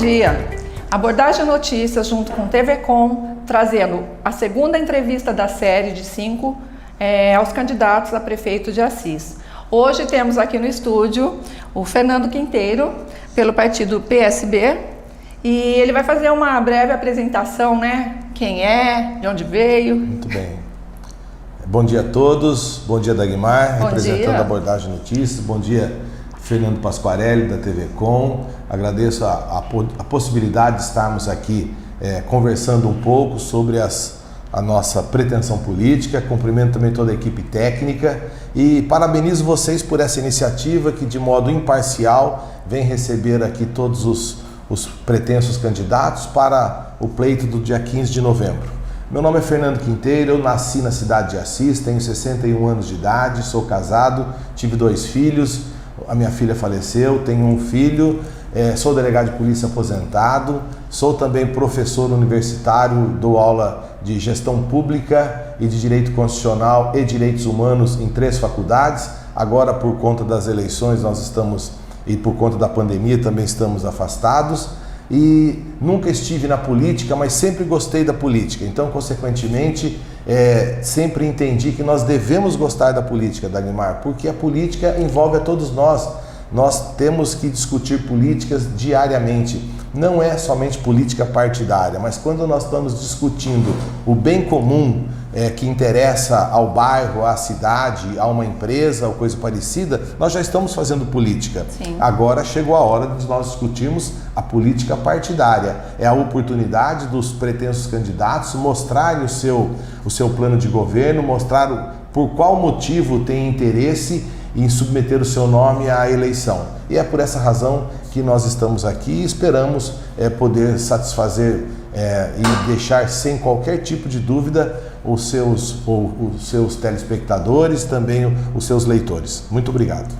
dia. Abordagem Notícias junto com TV Com, trazendo a segunda entrevista da série de 5 aos candidatos a prefeito de Assis. Hoje temos aqui no estúdio o Fernando Quinteiro, pelo partido PSB, e ele vai fazer uma breve apresentação, né? Quem é, de onde veio. Muito bem. Bom dia a todos, bom dia Dagmar, bom representando dia. a Abordagem Notícias, bom dia Fernando Pasquarelli da TV Com. Agradeço a possibilidade de estarmos aqui conversando um pouco sobre a nossa pretensão política. Cumprimento também toda a equipe técnica e parabenizo vocês por essa iniciativa que de modo imparcial vem receber aqui todos os pretensos candidatos para o pleito do dia 15 de novembro. Meu nome é Fernando Quinteiro, eu nasci na cidade de Assis, tenho 61 anos de idade, sou casado, tive 2 filhos, a minha filha faleceu, tenho um filho, sou delegado de polícia aposentado, sou também professor universitário, dou aula de gestão pública e de direito constitucional e direitos humanos em 3 faculdades. Agora, por conta das eleições, e por conta da pandemia também estamos afastados. E nunca estive na política, mas sempre gostei da política. Então, consequentemente, sempre entendi que nós devemos gostar da política, Dagmar, porque a política envolve a todos nós. Nós temos que discutir políticas diariamente. Não é somente política partidária, mas quando nós estamos discutindo o bem comum que interessa ao bairro, à cidade, a uma empresa ou coisa parecida, nós já estamos fazendo política. Sim. Agora chegou a hora de nós discutirmos a política partidária. É a oportunidade dos pretensos candidatos mostrarem o seu plano de governo, mostrar por qual motivo tem interesse em submeter o seu nome à eleição. E é por essa razão que nós estamos aqui e esperamos poder satisfazer e deixar sem qualquer tipo de dúvida os seus telespectadores, também os seus leitores. Muito obrigado.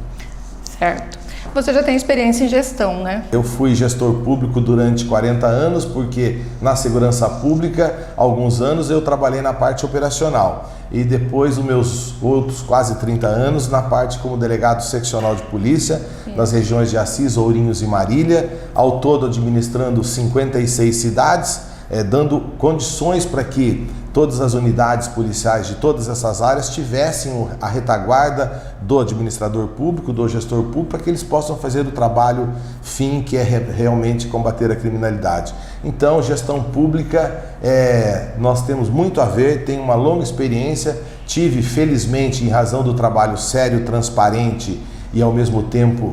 Certo. Você já tem experiência em gestão, né? Eu fui gestor público durante 40 anos, porque na segurança pública, há alguns anos, eu trabalhei na parte operacional. E depois, os meus outros quase 30 anos, na parte como delegado seccional de polícia, nas regiões de Assis, Ourinhos e Marília, ao todo administrando 56 cidades, dando condições para que todas as unidades policiais de todas essas áreas tivessem a retaguarda do administrador público, do gestor público, para que eles possam fazer o trabalho fim, que é realmente combater a criminalidade. Então, gestão pública, nós temos muito a ver, tenho uma longa experiência, tive, felizmente, em razão do trabalho sério, transparente e ao mesmo tempo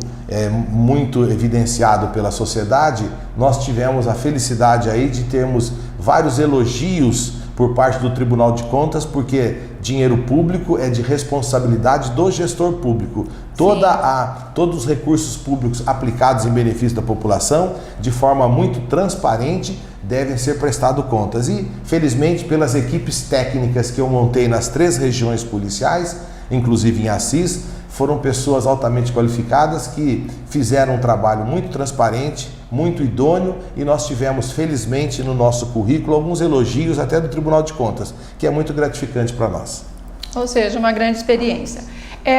muito evidenciado pela sociedade, nós tivemos a felicidade aí de termos vários elogios por parte do Tribunal de Contas, porque dinheiro público é de responsabilidade do gestor público. Todos os recursos públicos aplicados em benefício da população, de forma muito transparente, devem ser prestados contas. E, felizmente, pelas equipes técnicas que eu montei nas 3 regiões policiais, inclusive em Assis, foram pessoas altamente qualificadas que fizeram um trabalho muito transparente, muito idôneo, e nós tivemos, felizmente, no nosso currículo, alguns elogios até do Tribunal de Contas, que é muito gratificante para nós. Ou seja, uma grande experiência.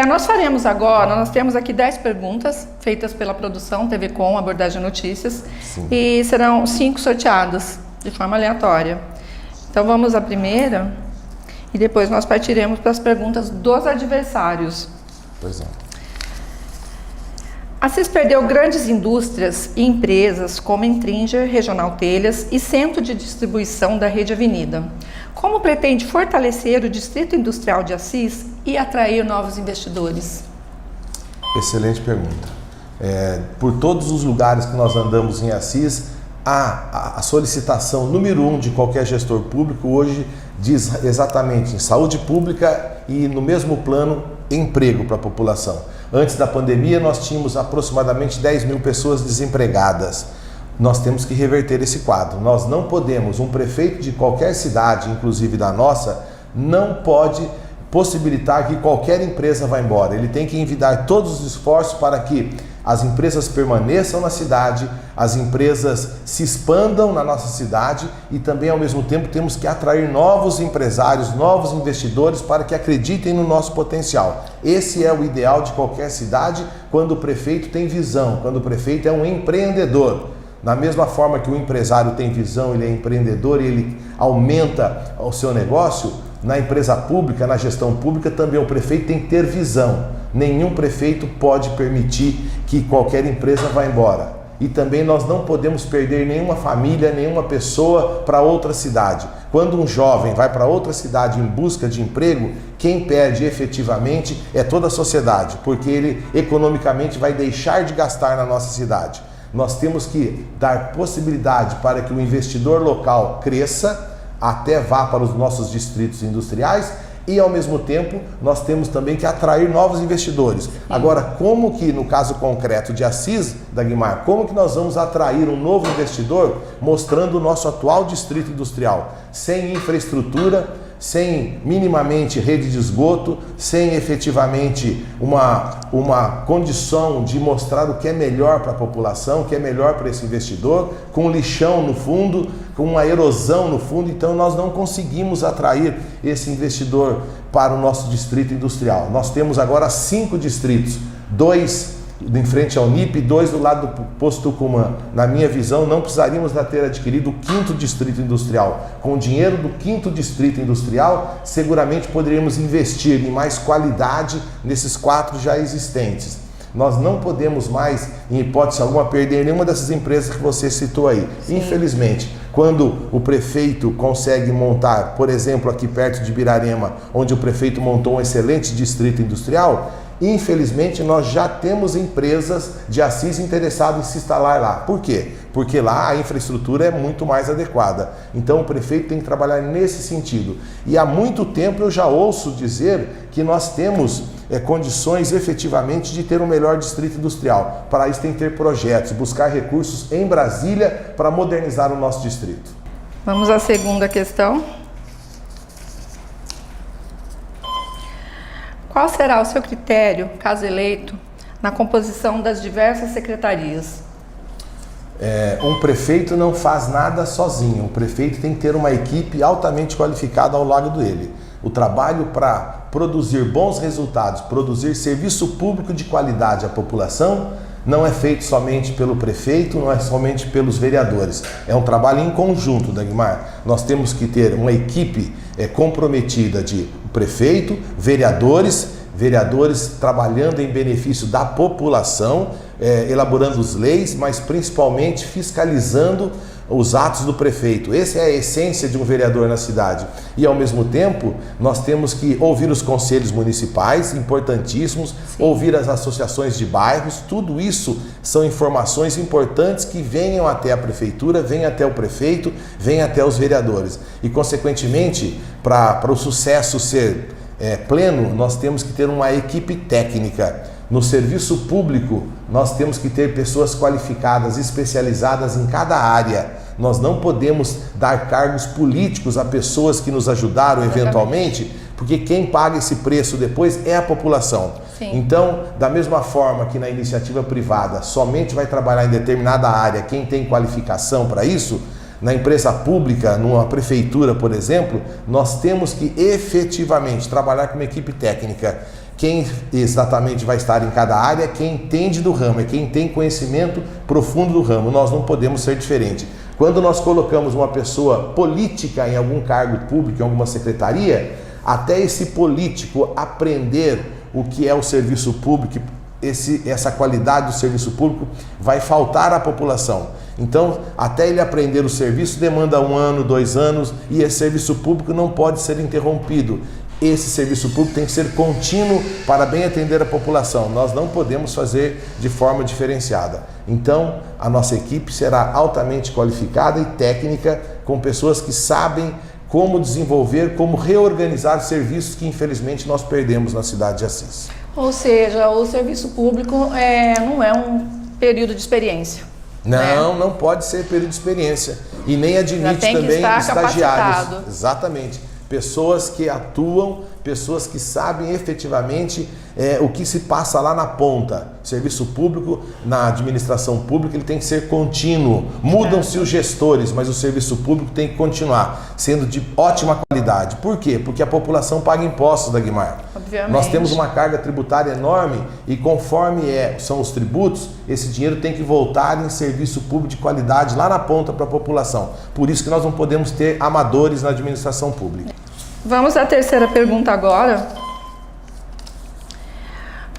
Nós faremos agora, nós temos aqui 10 perguntas feitas pela produção TV Com, Abordagem Notícias. Sim. E serão 5 sorteadas de forma aleatória. Então vamos à primeira e depois nós partiremos para as perguntas dos adversários. Pois é. Assis perdeu grandes indústrias e empresas como Entringer, Regional Telhas e Centro de Distribuição da Rede Avenida. Como pretende fortalecer o Distrito Industrial de Assis e atrair novos investidores? Excelente pergunta. Por todos os lugares que nós andamos em Assis, a solicitação número 1 de qualquer gestor público hoje diz exatamente em saúde pública e, no mesmo plano, emprego para a população. Antes da pandemia, nós tínhamos aproximadamente 10 mil pessoas desempregadas. Nós temos que reverter esse quadro. Nós não podemos, um prefeito de qualquer cidade, inclusive da nossa, não pode possibilitar que qualquer empresa vá embora. Ele tem que envidar todos os esforços para que as empresas permaneçam na cidade, as empresas se expandam na nossa cidade e também, ao mesmo tempo, temos que atrair novos empresários, novos investidores para que acreditem no nosso potencial. Esse é o ideal de qualquer cidade quando o prefeito tem visão, quando o prefeito é um empreendedor. Da mesma forma que o empresário tem visão, ele é empreendedor e ele aumenta o seu negócio, na empresa pública, na gestão pública, também o prefeito tem que ter visão. Nenhum prefeito pode permitir que qualquer empresa vá embora. E também nós não podemos perder nenhuma família, nenhuma pessoa para outra cidade. Quando um jovem vai para outra cidade em busca de emprego, quem perde efetivamente é toda a sociedade, porque ele economicamente vai deixar de gastar na nossa cidade. Nós temos que dar possibilidade para que o investidor local cresça, até vá para os nossos distritos industriais, e ao mesmo tempo nós temos também que atrair novos investidores. Agora, como que no caso concreto de Assis, Dagmar, como que nós vamos atrair um novo investidor mostrando o nosso atual distrito industrial? Sem infraestrutura, sem minimamente rede de esgoto, sem efetivamente uma condição de mostrar o que é melhor para a população, o que é melhor para esse investidor, com lixão no fundo, com uma erosão no fundo, então nós não conseguimos atrair esse investidor para o nosso distrito industrial. Nós temos agora 5 distritos, 2 em frente ao NIP e 2 do lado do posto Tucumã. Na minha visão, não precisaríamos ter adquirido o 5º distrito industrial. Com o dinheiro do 5º distrito industrial, seguramente poderíamos investir em mais qualidade nesses 4 já existentes. Nós não podemos mais, em hipótese alguma, perder nenhuma dessas empresas que você citou aí. Sim. Infelizmente, quando o prefeito consegue montar, por exemplo, aqui perto de Birarema, onde o prefeito montou um excelente distrito industrial, infelizmente nós já temos empresas de Assis interessadas em se instalar lá. Por quê? Porque lá a infraestrutura é muito mais adequada. Então o prefeito tem que trabalhar nesse sentido. E há muito tempo eu já ouço dizer que nós temos condições efetivamente de ter um melhor distrito industrial. Para isso tem que ter projetos, buscar recursos em Brasília para modernizar o nosso distrito. Vamos à segunda questão. Qual será o seu critério, caso eleito, na composição das diversas secretarias? Um prefeito não faz nada sozinho. O prefeito tem que ter uma equipe altamente qualificada ao lado dele. O trabalho para produzir bons resultados, produzir serviço público de qualidade à população, não é feito somente pelo prefeito, não é somente pelos vereadores. É um trabalho em conjunto, Dagmar. Nós temos que ter uma equipe comprometida de prefeito, vereadores trabalhando em benefício da população, elaborando as leis, mas principalmente fiscalizando os atos do prefeito. Essa é a essência de um vereador na cidade. E ao mesmo tempo, nós temos que ouvir os conselhos municipais, importantíssimos, ouvir as associações de bairros, tudo isso são informações importantes que venham até a prefeitura, venham até o prefeito, venham até os vereadores. E consequentemente, para o sucesso ser pleno, nós temos que ter uma equipe técnica. No serviço público, nós temos que ter pessoas qualificadas, especializadas em cada área. Nós não podemos dar cargos políticos a pessoas que nos ajudaram eventualmente, porque quem paga esse preço depois é a população. Sim. Então, da mesma forma que na iniciativa privada somente vai trabalhar em determinada área quem tem qualificação para isso, na empresa pública, numa prefeitura, por exemplo, nós temos que efetivamente trabalhar com uma equipe técnica. Quem exatamente vai estar em cada área é quem entende do ramo, é quem tem conhecimento profundo do ramo. Nós não podemos ser diferente. Quando nós colocamos uma pessoa política em algum cargo público, em alguma secretaria, até esse político aprender o que é o serviço público, essa qualidade do serviço público vai faltar à população. Então, até ele aprender o serviço demanda 1 ano, 2 anos, e esse serviço público não pode ser interrompido. Esse serviço público tem que ser contínuo para bem atender a população. Nós não podemos fazer de forma diferenciada. Então, a nossa equipe será altamente qualificada e técnica, com pessoas que sabem como desenvolver, como reorganizar serviços que infelizmente nós perdemos na cidade de Assis. Ou seja, o serviço público não é um período de experiência. Não, não pode ser período de experiência. E nem admite também estagiários. Exatamente. Pessoas que atuam, pessoas que sabem efetivamente o que se passa lá na ponta. Serviço público, na administração pública, ele tem que ser contínuo. Mudam-se os gestores, mas o serviço público tem que continuar sendo de ótima qualidade. Por quê? Porque a população paga impostos, Dagmar. Obviamente. Nós temos uma carga tributária enorme e conforme são os tributos, esse dinheiro tem que voltar em serviço público de qualidade lá na ponta para a população. Por isso que nós não podemos ter amadores na administração pública. Vamos à terceira pergunta agora.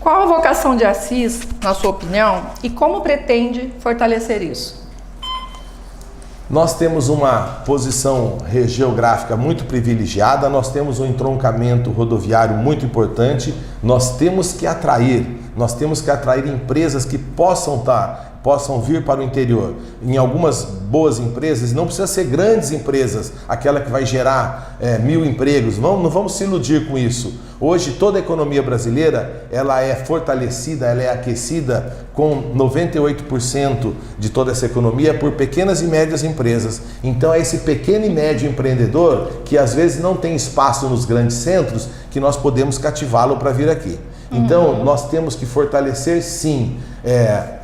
Qual a vocação de Assis, na sua opinião, e como pretende fortalecer isso? Nós temos uma posição geográfica muito privilegiada, nós temos um entroncamento rodoviário muito importante, nós temos que atrair empresas que possam vir para o interior. Em algumas boas empresas, não precisa ser grandes empresas, aquela que vai gerar 1000 empregos, não vamos se iludir com isso. Hoje toda a economia brasileira ela é fortalecida, ela é aquecida com 98% de toda essa economia por pequenas e médias empresas. Então é esse pequeno e médio empreendedor que às vezes não tem espaço nos grandes centros que nós podemos cativá-lo para vir aqui. Então, nós temos que fortalecer, sim,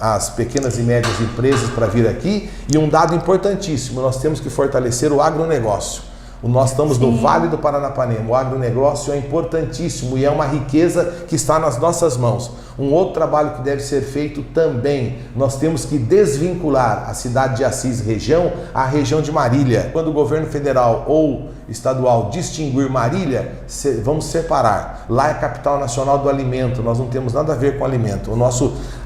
as pequenas e médias empresas para vir aqui. E um dado importantíssimo, nós temos que fortalecer o agronegócio. Nós estamos no Vale do Paranapanema, o agronegócio é importantíssimo e é uma riqueza que está nas nossas mãos. Um outro trabalho que deve ser feito também, nós temos que desvincular a cidade de Assis região à região de Marília. Quando o governo federal ou estadual distinguir Marília, vamos separar. Lá é a capital nacional do alimento, nós não temos nada a ver com alimento.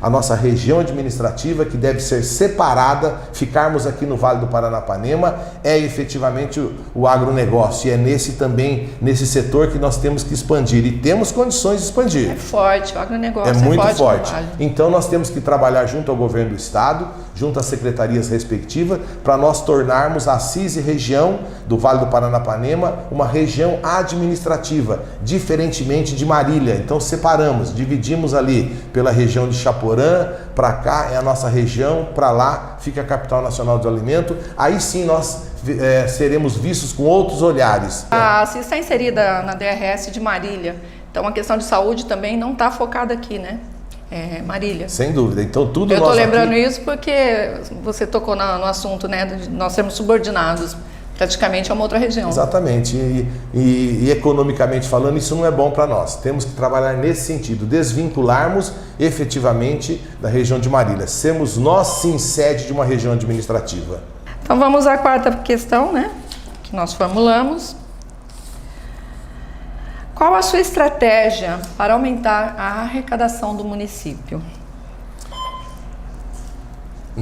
A nossa região administrativa que deve ser separada, ficarmos aqui no Vale do Paranapanema, é efetivamente o agronegócio. E é nesse setor que nós temos que expandir e temos condições de expandir. É forte, o agronegócio é muito forte. Trabalho. Então nós temos que trabalhar junto ao governo do estado, junto às secretarias respectivas, para nós tornarmos a Assis e região do Vale do Paranapanema uma região administrativa, diferentemente de Marília. Então separamos, dividimos ali pela região de Chaporã, para cá é a nossa região, para lá fica a capital nacional do alimento. Aí sim nós seremos vistos com outros olhares. A Assis está inserida na DRS de Marília, então a questão de saúde também não está focada aqui, né? Marília. Sem dúvida. Então tudo eu estou lembrando isso porque você tocou no assunto, né? De nós sermos subordinados praticamente a uma outra região. Exatamente. E economicamente falando, isso não é bom para nós. Temos que trabalhar nesse sentido, desvincularmos efetivamente da região de Marília. Sermos nós sim sede de uma região administrativa. Então vamos à quarta questão, né? Que nós formulamos. Qual a sua estratégia para aumentar a arrecadação do município?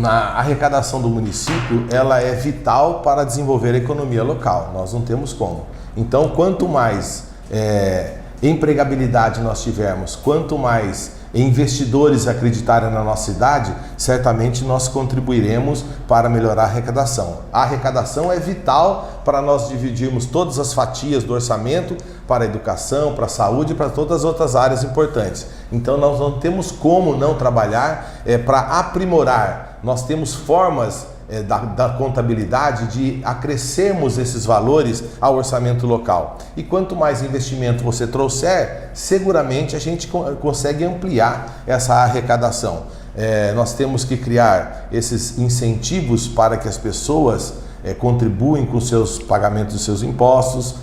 A arrecadação do município, ela é vital para desenvolver a economia local. Nós não temos como. Então, quanto mais empregabilidade nós tivermos, quanto mais investidores acreditarem na nossa cidade, certamente nós contribuiremos para melhorar a arrecadação. A arrecadação é vital para nós dividirmos todas as fatias do orçamento para a educação, para a saúde e para todas as outras áreas importantes. Então nós não temos como não trabalhar para aprimorar. Nós temos formas da contabilidade de acrescermos esses valores ao orçamento local. E quanto mais investimento você trouxer, seguramente a gente consegue ampliar essa arrecadação. Nós temos que criar esses incentivos para que as pessoas contribuem com seus pagamentos dos seus impostos,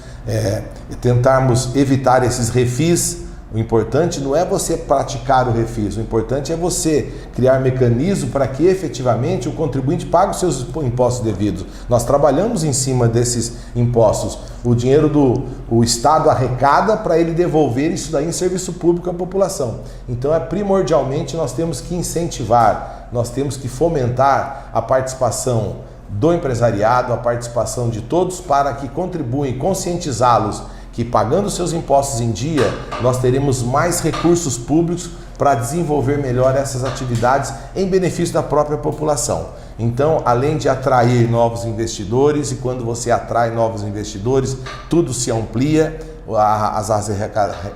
tentarmos evitar esses refis. O importante não é você praticar o refis, o importante é você criar mecanismo para que efetivamente o contribuinte pague os seus impostos devidos. Nós trabalhamos em cima desses impostos. O dinheiro o Estado arrecada para ele devolver isso daí em serviço público à população. Então primordialmente nós temos que incentivar, nós temos que fomentar a participação do empresariado, a participação de todos para que contribuem, conscientizá-los que pagando seus impostos em dia, nós teremos mais recursos públicos para desenvolver melhor essas atividades em benefício da própria população. Então, além de atrair novos investidores, e quando você atrai novos investidores, tudo se amplia, as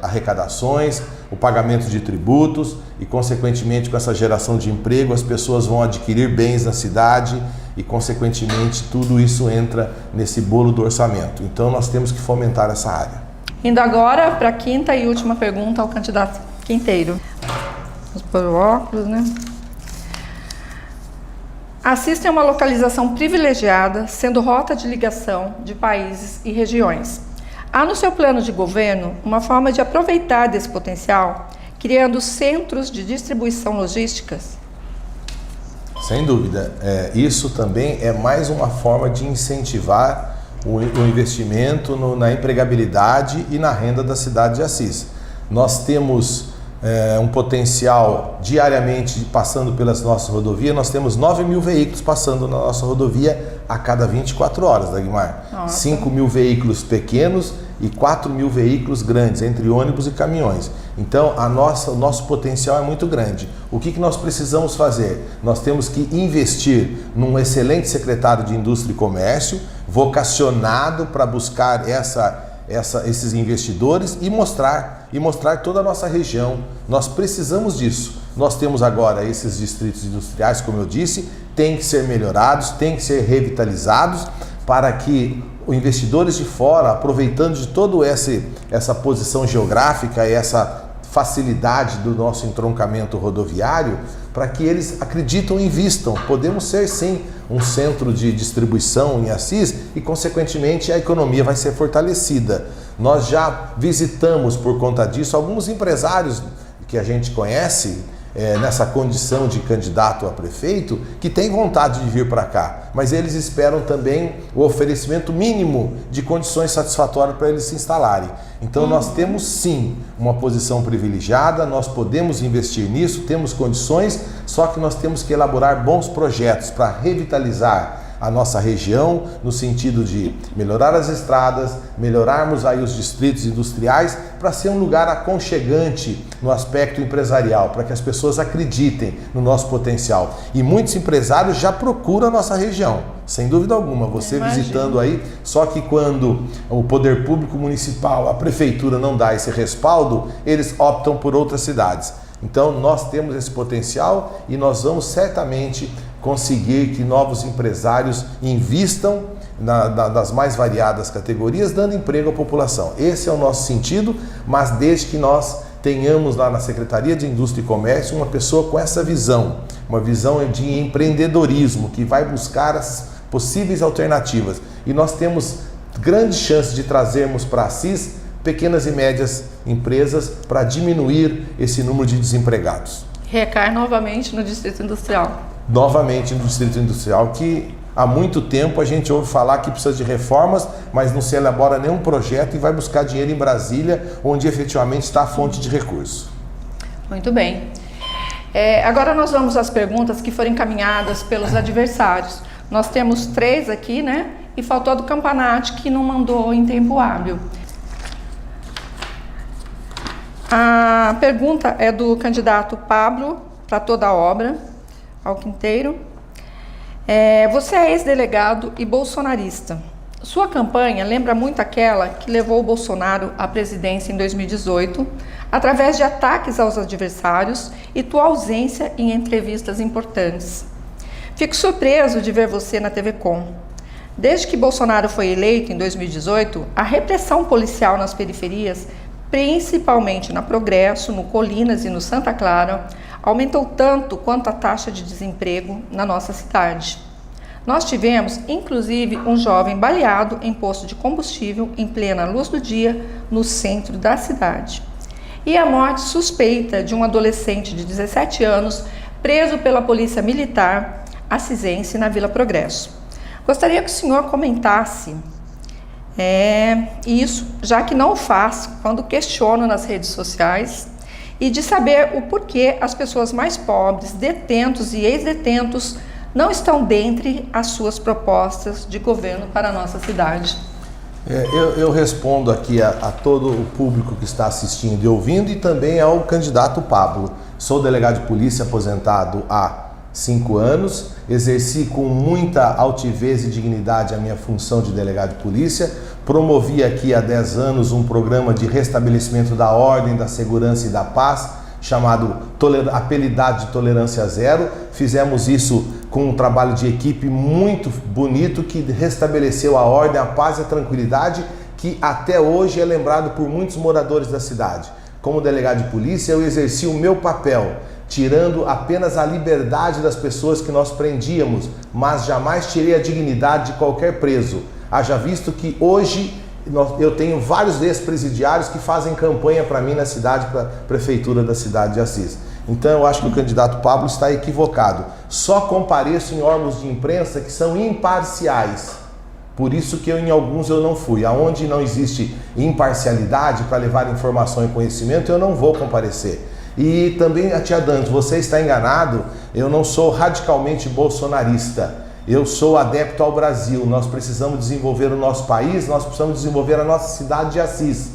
arrecadações, o pagamento de tributos e, consequentemente, com essa geração de emprego, as pessoas vão adquirir bens na cidade e, consequentemente, tudo isso entra nesse bolo do orçamento. Então, nós temos que fomentar essa área. Indo agora para a quinta e última pergunta ao candidato Quinteiro. Vamos pôr o óculos, né? Assis tem uma localização privilegiada, sendo rota de ligação de países e regiões. Há no seu plano de governo uma forma de aproveitar desse potencial, criando centros de distribuição logísticas? Sem dúvida. Isso também é mais uma forma de incentivar o investimento na empregabilidade e na renda da cidade de Assis. Nós temos um potencial diariamente passando pelas nossas rodovias. Nós temos 9 mil veículos passando na nossa rodovia a cada 24 horas, Dagmar. 5 mil veículos pequenos e 4 mil veículos grandes, entre ônibus e caminhões. Então, o nosso potencial é muito grande. O que nós precisamos fazer? Nós temos que investir num excelente secretário de Indústria e Comércio, vocacionado para buscar esses investidores e mostrar toda a nossa região. Nós precisamos disso. Nós temos agora esses distritos industriais, como eu disse, têm que ser melhorados, têm que ser revitalizados para que os investidores de fora, aproveitando de toda essa posição geográfica e essa facilidade do nosso entroncamento rodoviário, para que eles acreditam e invistam. Podemos ser, sim, um centro de distribuição em Assis e, consequentemente, a economia vai ser fortalecida. Nós já visitamos, por conta disso, alguns empresários que a gente conhece, nessa condição de candidato a prefeito, que tem vontade de vir para cá, mas eles esperam também o oferecimento mínimo de condições satisfatórias para eles se instalarem. Então nós temos sim uma posição privilegiada, nós podemos investir nisso, temos condições, só que nós temos que elaborar bons projetos para revitalizar a nossa região, no sentido de melhorar as estradas, melhorarmos aí os distritos industriais, para ser um lugar aconchegante no aspecto empresarial, para que as pessoas acreditem no nosso potencial. E muitos empresários já procuram a nossa região, sem dúvida alguma. Você visitando aí, só que quando o poder público municipal, a prefeitura não dá esse respaldo, eles optam por outras cidades. Então nós temos esse potencial e nós vamos certamente conseguir que novos empresários invistam das mais variadas categorias, dando emprego à população. Esse é o nosso sentido, mas desde que nós tenhamos lá na Secretaria de Indústria e Comércio uma pessoa com essa visão, uma visão de empreendedorismo, que vai buscar as possíveis alternativas. E nós temos grandes chances de trazermos para Assis pequenas e médias empresas para diminuir esse número de desempregados. Recai novamente no Distrito Industrial. Novamente no Distrito Industrial, que há muito tempo a gente ouve falar que precisa de reformas, mas não se elabora nenhum projeto e vai buscar dinheiro em Brasília, onde efetivamente está a fonte de recurso. Muito bem. Agora nós vamos às perguntas que foram encaminhadas pelos adversários. Nós temos 3 aqui, né? E faltou a do Campanati, que não mandou em tempo hábil. A pergunta é do candidato Pablo, para toda a obra, ao Quinteiro. Você é ex-delegado e bolsonarista. Sua campanha lembra muito aquela que levou o Bolsonaro à presidência em 2018, através de ataques aos adversários e tua ausência em entrevistas importantes. Fico surpreso de ver você na TV Com. Desde que Bolsonaro foi eleito em 2018, a repressão policial nas periferias, principalmente na Progresso, no Colinas e no Santa Clara, aumentou tanto quanto a taxa de desemprego na nossa cidade. Nós tivemos, inclusive, um jovem baleado em posto de combustível em plena luz do dia no centro da cidade. E a morte suspeita de um adolescente de 17 anos preso pela polícia militar assisense na Vila Progresso. Gostaria que o senhor comentasse isso, já que não o faz quando questiono nas redes sociais, e de saber o porquê as pessoas mais pobres, detentos e ex-detentos, não estão dentre as suas propostas de governo para a nossa cidade. Eu respondo aqui a todo o público que está assistindo e ouvindo, e também ao candidato Pablo. Sou delegado de polícia aposentado há 5 anos, exerci com muita altivez e dignidade a minha função de delegado de polícia, promovi aqui há 10 anos um programa de restabelecimento da ordem, da segurança e da paz, chamado apelidado de Tolerância Zero. Fizemos isso com um trabalho de equipe muito bonito que restabeleceu a ordem, a paz e a tranquilidade, que até hoje é lembrado por muitos moradores da cidade. como delegado de polícia, eu exerci o meu papel, tirando apenas a liberdade das pessoas que nós prendíamos, mas jamais tirei a dignidade de qualquer preso. Haja visto que hoje eu tenho vários ex-presidiários que fazem campanha para mim na cidade, para a prefeitura da cidade de Assis. Então eu acho que o candidato Pablo está equivocado. Só compareço em órgãos de imprensa que são imparciais. Por isso que em alguns eu não fui. Aonde não existe imparcialidade para levar informação e conhecimento, eu não vou comparecer. E também, a tia Dantes, você está enganado, eu não sou radicalmente bolsonarista. Eu sou adepto ao Brasil. Nós precisamos desenvolver o nosso país, nós precisamos desenvolver a nossa cidade de Assis.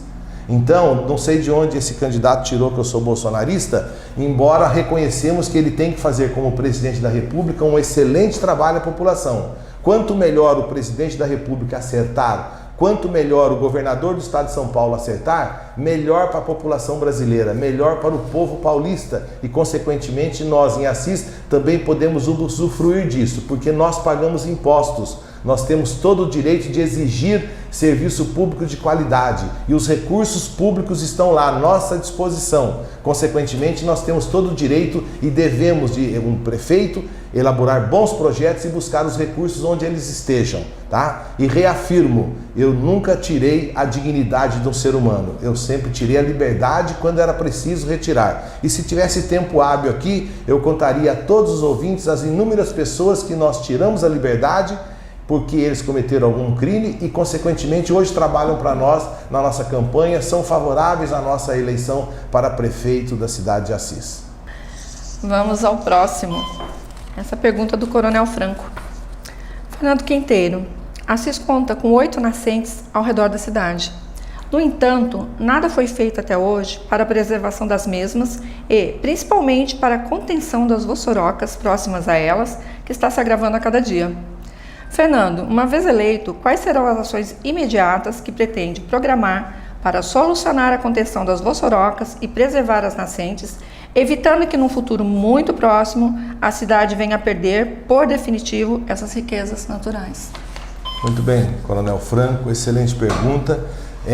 Então, não sei de onde esse candidato tirou que eu sou bolsonarista, embora reconhecemos que ele tem que fazer como presidente da República um excelente trabalho à população. Quanto melhor o presidente da República acertar, quanto melhor o governador do estado de São Paulo acertar, melhor para a população brasileira, melhor para o povo paulista e, consequentemente, nós em Assis também podemos usufruir disso, porque nós pagamos impostos. Nós temos todo o direito de exigir serviço público de qualidade e os recursos públicos estão lá à nossa disposição. Consequentemente, nós temos todo o direito e devemos de um prefeito elaborar bons projetos e buscar os recursos onde eles estejam, tá? E reafirmo, eu nunca tirei a dignidade do ser humano. Eu sempre tirei a liberdade quando era preciso retirar. E se tivesse tempo hábil aqui, eu contaria a todos os ouvintes as inúmeras pessoas que nós tiramos a liberdade porque eles cometeram algum crime e, consequentemente, hoje trabalham para nós na nossa campanha, são favoráveis à nossa eleição para prefeito da cidade de Assis. Vamos ao próximo. Essa pergunta do Coronel Franco. Fernando Quinteiro, Assis conta com 8 nascentes ao redor da cidade. No entanto, nada foi feito até hoje para a preservação das mesmas e, principalmente, para a contenção das vossorocas próximas a elas, que está se agravando a cada dia. Fernando, uma vez eleito, quais serão as ações imediatas que pretende programar para solucionar a contenção das vossorocas e preservar as nascentes, evitando que num futuro muito próximo a cidade venha a perder, por definitivo, essas riquezas naturais? Muito bem, Coronel Franco, excelente pergunta.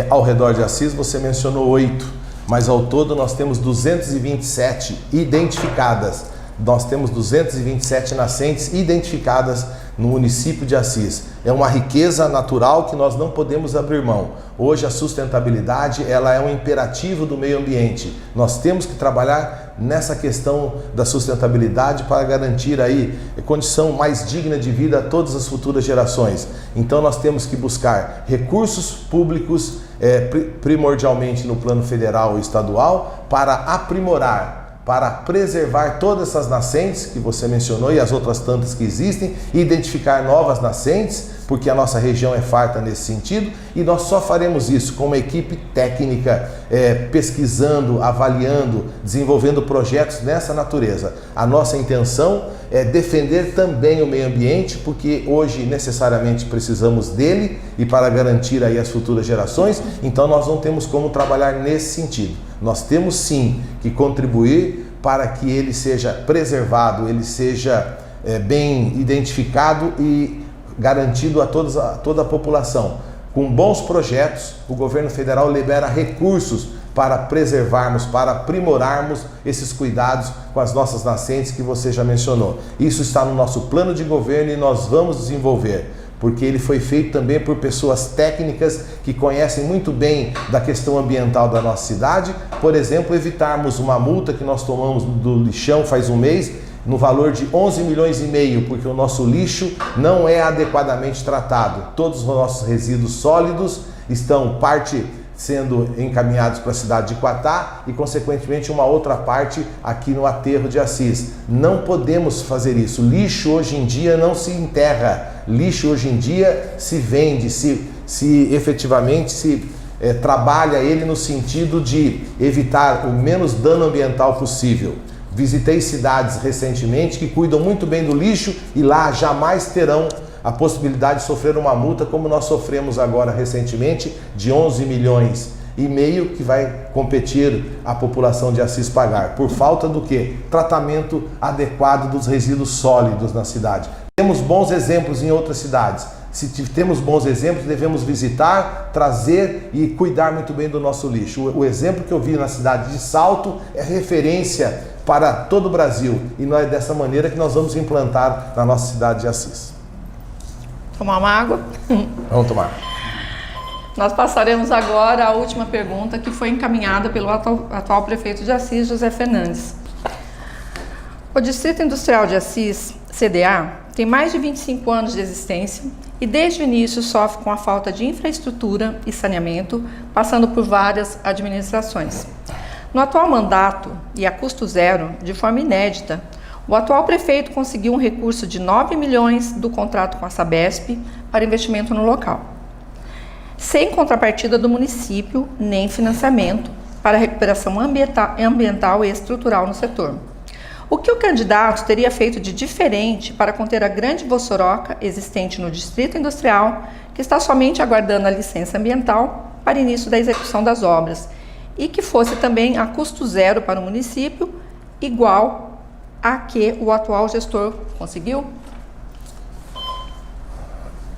Ao redor de Assis você mencionou 8, mas ao todo nós temos 227 identificadas. Nós temos 227 nascentes identificadas no município de Assis. É uma riqueza natural que nós não podemos abrir mão. Hoje a sustentabilidade ela é um imperativo do meio ambiente. Nós temos que trabalhar nessa questão da sustentabilidade para garantir aí condição mais digna de vida a todas as futuras gerações. Então nós temos que buscar recursos públicos, primordialmente no plano federal e estadual, para aprimorar, para preservar todas essas nascentes que você mencionou e as outras tantas que existem, identificar novas nascentes, porque a nossa região é farta nesse sentido, e nós só faremos isso com uma equipe técnica, pesquisando, avaliando, desenvolvendo projetos nessa natureza. A nossa intenção é defender também o meio ambiente, porque hoje necessariamente precisamos dele e para garantir aí as futuras gerações, então nós não temos como trabalhar nesse sentido. Nós temos sim que contribuir para que ele seja preservado, ele seja bem identificado e garantido a toda a população. Com bons projetos, o governo federal libera recursos para preservarmos, para aprimorarmos esses cuidados com as nossas nascentes que você já mencionou. Isso está no nosso plano de governo e nós vamos desenvolver, porque ele foi feito também por pessoas técnicas que conhecem muito bem da questão ambiental da nossa cidade. Por exemplo, evitarmos uma multa que nós tomamos do lixão faz um mês, no valor de 11 milhões e meio, porque o nosso lixo não é adequadamente tratado. Todos os nossos resíduos sólidos estão parte sendo encaminhados para a cidade de Quatá e, consequentemente, uma outra parte aqui no aterro de Assis. Não podemos fazer isso. Lixo hoje em dia não se enterra. Lixo hoje em dia se vende, se efetivamente se trabalha ele no sentido de evitar o menos dano ambiental possível. Visitei cidades recentemente que cuidam muito bem do lixo e lá jamais terão a possibilidade de sofrer uma multa como nós sofremos agora recentemente de 11 milhões e meio que vai competir a população de Assis pagar. Por falta do quê? Tratamento adequado dos resíduos sólidos na cidade. Temos bons exemplos em outras cidades. Se temos bons exemplos, devemos visitar, trazer e cuidar muito bem do nosso lixo. O exemplo que eu vi na cidade de Salto é referência para todo o Brasil e não é dessa maneira que nós vamos implantar na nossa cidade de Assis. Tomar uma água? Vamos tomar. Nós passaremos agora à última pergunta que foi encaminhada pelo atual prefeito de Assis, José Fernandes. O Distrito Industrial de Assis, CDA, tem mais de 25 anos de existência e desde o início sofre com a falta de infraestrutura e saneamento, passando por várias administrações. No atual mandato e a custo zero, de forma inédita, o atual prefeito conseguiu um recurso de 9 milhões do contrato com a Sabesp para investimento no local, sem contrapartida do município nem financiamento para a recuperação ambiental e estrutural no setor. O que o candidato teria feito de diferente para conter a grande vossoroca existente no Distrito Industrial, que está somente aguardando a licença ambiental para início da execução das obras, e que fosse também a custo zero para o município, igual a que o atual gestor conseguiu?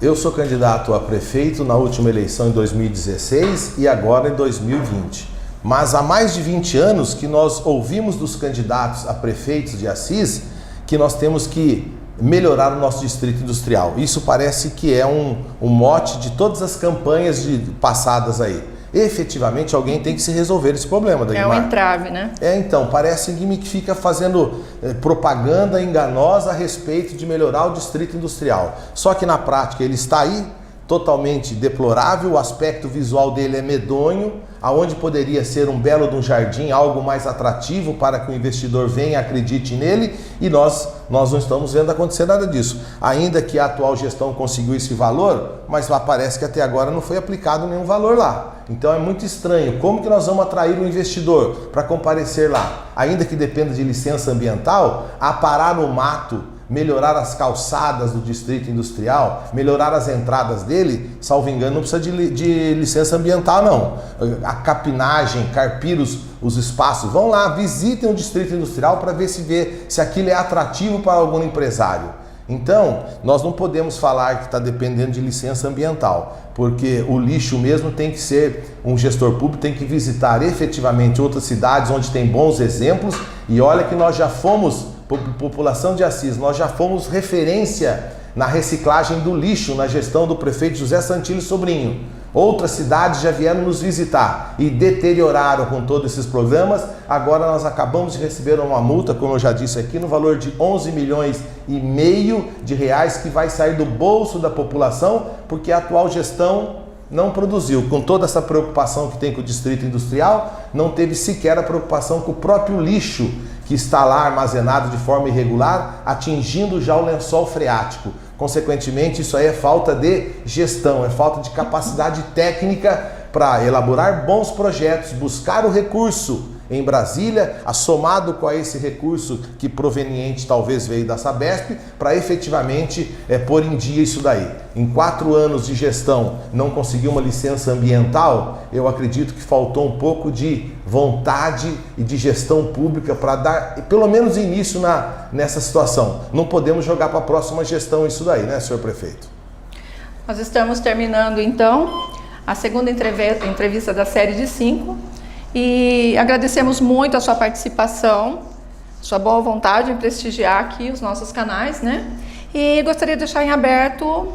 Eu sou candidato a prefeito na última eleição em 2016 e agora em 2020. Mas há mais de 20 anos que nós ouvimos dos candidatos a prefeitos de Assis que nós temos que melhorar o nosso distrito industrial. Isso parece que é um mote de todas as campanhas passadas aí. Efetivamente alguém tem que se resolver esse problema, Dagmar. É um entrave, né? Então, parece que fica fazendo propaganda enganosa a respeito de melhorar o distrito industrial. Só que na prática ele está aí, totalmente deplorável, o aspecto visual dele é medonho, aonde poderia ser um belo de um jardim, algo mais atrativo para que o investidor venha e acredite nele, e nós não estamos vendo acontecer nada disso. Ainda que a atual gestão conseguiu esse valor, mas lá parece que até agora não foi aplicado nenhum valor lá. Então é muito estranho. Como que nós vamos atrair um investidor para comparecer lá? Ainda que dependa de licença ambiental, aparar no mato, melhorar as calçadas do distrito industrial, melhorar as entradas dele, salvo engano, não precisa de licença ambiental, não. A capinagem, carpir os espaços, vão lá, visitem o distrito industrial para ver se aquilo é atrativo para algum empresário. Então, nós não podemos falar que está dependendo de licença ambiental, porque o lixo mesmo tem que ser, um gestor público tem que visitar efetivamente outras cidades onde tem bons exemplos, e olha que nós já fomos, população de Assis, nós já fomos referência na reciclagem do lixo, na gestão do prefeito José Santilli Sobrinho. Outras cidades já vieram nos visitar e deterioraram com todos esses programas. Agora nós acabamos de receber uma multa, como eu já disse aqui, no valor de 11 milhões e meio de reais que vai sair do bolso da população, porque a atual gestão não produziu. Com toda essa preocupação que tem com o distrito industrial, não teve sequer a preocupação com o próprio lixo que está lá armazenado de forma irregular, atingindo já o lençol freático. Consequentemente, isso aí é falta de gestão, é falta de capacidade técnica para elaborar bons projetos, buscar o recurso em Brasília, assomado com esse recurso que proveniente talvez veio da Sabesp, para efetivamente pôr em dia isso daí. Em 4 anos de gestão não conseguiu uma licença ambiental, eu acredito que faltou um pouco de vontade e de gestão pública para dar pelo menos início nessa situação. Não podemos jogar para a próxima gestão isso daí, né, senhor prefeito? Nós estamos terminando então a segunda entrevista da série de 5 e agradecemos muito a sua participação, sua boa vontade em prestigiar aqui os nossos canais, né? E gostaria de deixar em aberto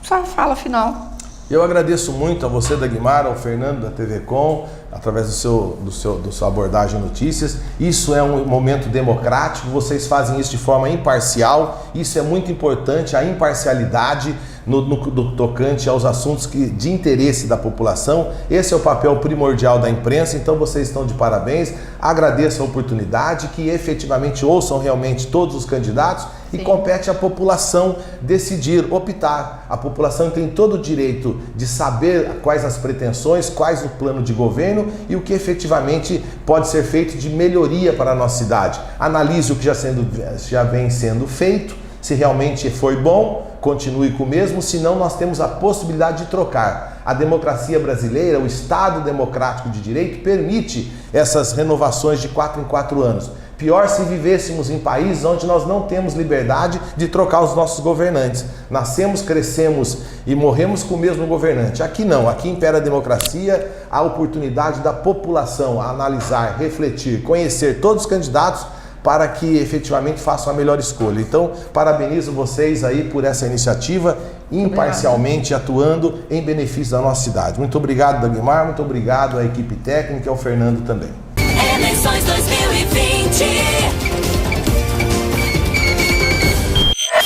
sua fala final. Eu agradeço muito a você, Dagmar, ao Fernando da TV Com, através do sua abordagem notícias. Isso é um momento democrático, vocês fazem isso de forma imparcial, isso é muito importante, a imparcialidade no tocante aos assuntos de interesse da população. Esse é o papel primordial da imprensa, então vocês estão de parabéns. Agradeço a oportunidade, que efetivamente ouçam realmente todos os candidatos. Sim. E compete à população decidir, optar. A população tem todo o direito de saber quais as pretensões, quais o plano de governo e o que efetivamente pode ser feito de melhoria para a nossa cidade. Analise o que já vem sendo feito, se realmente foi bom, continue com o mesmo, senão nós temos a possibilidade de trocar. A democracia brasileira, o Estado democrático de direito, permite essas renovações de 4 em 4 anos. Pior se vivêssemos em países onde nós não temos liberdade de trocar os nossos governantes. Nascemos, crescemos e morremos com o mesmo governante. Aqui não, aqui impera a democracia, a oportunidade da população a analisar, refletir, conhecer todos os candidatos para que efetivamente façam a melhor escolha. Então, parabenizo vocês aí por essa iniciativa, imparcialmente atuando em benefício da nossa cidade. Muito obrigado, Dagmar, muito obrigado à equipe técnica e ao Fernando também. Eleições 2020.